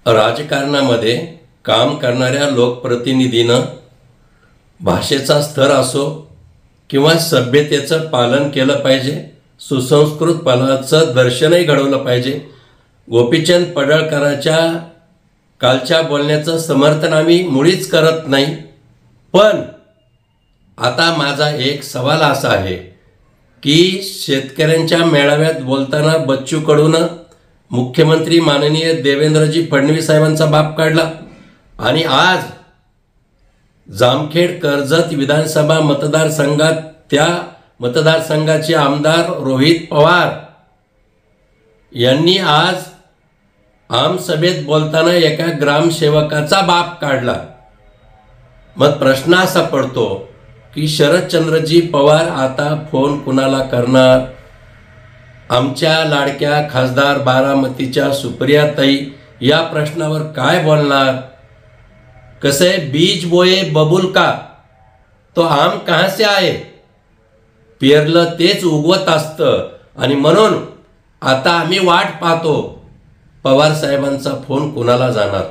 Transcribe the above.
राजकारणामध्ये काम करणाऱ्या लोकप्रतिनिधीनं भाषेचा स्तर असो किंवा सभ्यतेचं पालन केलं पाहिजे, सुसंस्कृतपणाचं दर्शनही घडवलं पाहिजे. गोपीचंद पडळकरांच्या कालच्या बोलण्याचं समर्थन आम्ही मुळीच करत नाही. पण आता माझा एक सवाल असा आहे की शेतकऱ्यांच्या मेळाव्यात बोलताना बच्चू कडूनं मुख्यमंत्री माननीय देवेंद्रजी फडणवीस साहेबांचा बाप काढला आणि आज जामखेड कर्जत विधानसभा मतदारसंघात त्या मतदारसंघाचे आमदार रोहित पवार यांनी आज आमसभेत बोलताना एका ग्रामसेवकाचा बाप काढला. मग प्रश्न असा पडतो की शरदचंद्रजी पवार आता फोन कुणाला करणार? आमच्या लाडक्या खासदार बारामतीच्या सुप्रियाताई या प्रश्नावर काय बोलणार? कसे बीज बोये बबूल का तो आम कहाँ से आए, पेरलं तेच उगवत असतं. आणि म्हणून आता आम्ही वाट पाहतो पवार साहेबांचा फोन कुणाला जाणार.